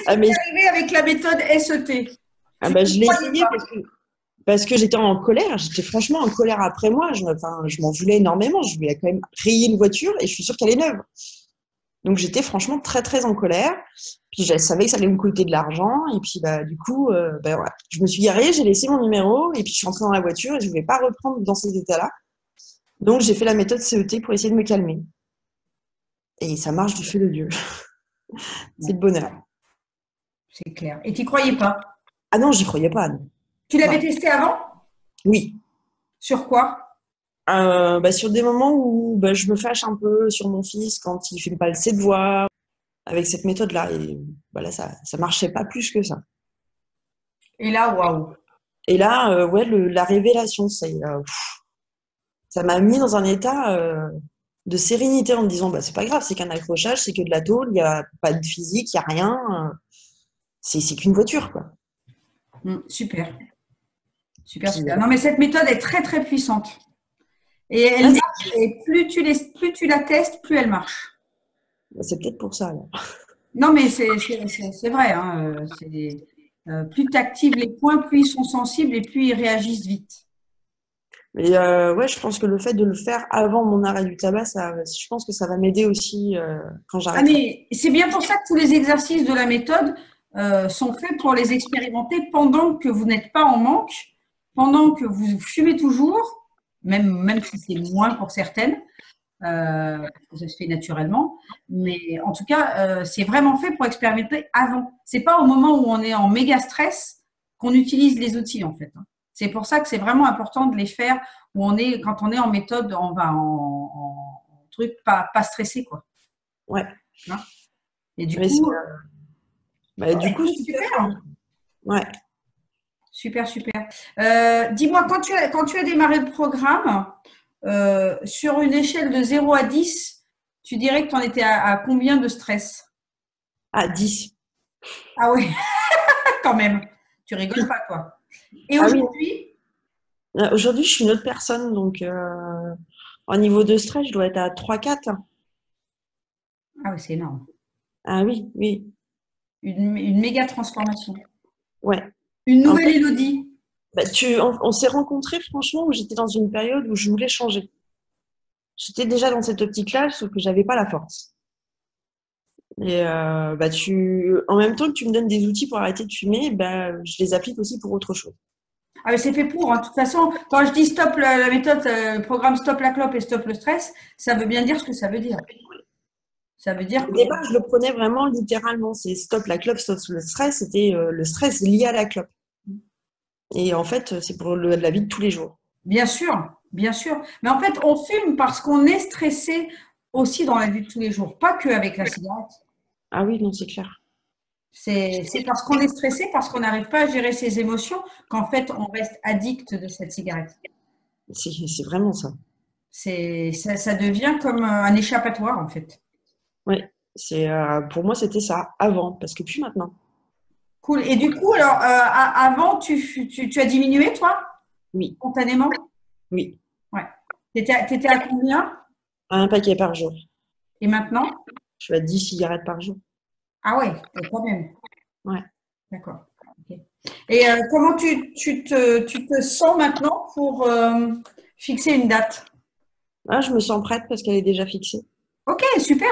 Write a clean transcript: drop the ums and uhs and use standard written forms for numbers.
Ah, qui mais t'est arrivé avec la méthode SET? ah, Tu bah, ne je l'ai croyais essayé pas. parce que j'étais en colère. J'étais franchement en colère après moi. Enfin, je m'en voulais énormément. Je voulais quand même rayer une voiture et je suis sûre qu'elle est neuve. Donc j'étais franchement très très en colère. Puis je savais que ça allait me coûter de l'argent. Et puis bah, du coup, bah, voilà. Je me suis garée, j'ai laissé mon numéro et puis je suis rentrée dans la voiture et je ne voulais pas reprendre dans ces états-là. Donc j'ai fait la méthode CET pour essayer de me calmer. Et ça marche du feu de Dieu. C'est le bonheur. C'est clair. Et tu n'y croyais pas? Ah non, j'y croyais pas. Non. Tu l'avais Non. testé avant? Oui. Sur quoi? Bah, sur des moments où bah, je me fâche un peu sur mon fils quand il fait pas le ses devoirs avec cette méthode-là. Et voilà, ça marchait pas plus que ça. Et là, waouh. Et là, ouais, la révélation, ça m'a mis dans un état de sérénité en me disant, bah, c'est pas grave, c'est qu'un accrochage, c'est que de la tôle, il n'y a pas de physique, il n'y a rien. C'est qu'une voiture, quoi. Super, super, Puis, super. Non, mais cette méthode est très, très puissante. Et elle ouais, marche, et plus tu la testes, plus elle marche. c'est peut-être pour ça, alors. Non, mais c'est vrai. Hein, plus tu actives les points, plus ils sont sensibles et plus ils réagissent vite. Mais ouais, je pense que le fait de le faire avant mon arrêt du tabac, je pense que ça va m'aider aussi quand Ah, j'arrêterai. mais c'est bien pour ça que tous les exercices de la méthode sont faits pour les expérimenter pendant que vous n'êtes pas en manque, pendant que vous fumez toujours, même si c'est moins pour certaines, parce que ça se fait naturellement. Mais en tout cas, c'est vraiment fait pour expérimenter avant. C'est pas au moment où on est en méga stress qu'on utilise les outils en fait. C'est pour ça que c'est vraiment important de les faire quand on est en méthode, on va en truc pas stressé quoi. Ouais. Hein. Et du Mais coup, bah, du coup, écoute, super. super, Ouais. super, super. Dis-moi, quand tu as démarré le programme, sur une échelle de 0 à 10, tu dirais que tu en étais à combien de stress? Ah, 10. Ah oui, quand même. Tu rigoles pas, toi. Et Ah oui. aujourd'hui? Aujourd'hui, je suis une autre personne, donc au niveau de stress, je dois être à 3, 4. Ah oui, c'est énorme. Ah oui, oui. Une méga transformation. Ouais. Une En nouvelle fait, Élodie. bah, on s'est rencontrés, franchement, où j'étais dans une période où je voulais changer. J'étais déjà dans cette optique-là, sauf que j'avais pas la force. Et bah, en même temps que tu me donnes des outils pour arrêter de fumer, bah, je les applique aussi pour autre chose. Ah, mais c'est fait pour. Hein. De toute façon, quand je dis stop la méthode, le programme stop la clope et stop le stress, ça veut bien dire ce que ça veut dire. Ça veut dire Au que départ, je le prenais vraiment littéralement. C'est stop la clope, stop le stress. C'était le stress lié à la clope. Et en fait, c'est pour la vie de tous les jours. bien sûr, bien sûr. Mais en fait, on fume parce qu'on est stressé aussi dans la vie de tous les jours, pas que avec la cigarette. Ah oui, non, c'est clair. C'est parce qu'on est stressé, parce qu'on n'arrive pas à gérer ses émotions, qu'en fait, on reste addict de cette cigarette. C'est vraiment ça. Ça devient comme un échappatoire, en fait. Oui, pour moi, c'était ça avant, parce que plus maintenant. Cool. Et du coup, alors, avant, tu as diminué, toi, Oui, spontanément? oui. Ouais. T'étais à combien? Un paquet par jour. Et maintenant? Je suis à 10 cigarettes par jour. Ah ouais, quand même. Ouais. D'accord. Ok. Et comment tu te sens maintenant pour fixer une date? Ah, je me sens prête parce qu'elle est déjà fixée. Ok, super.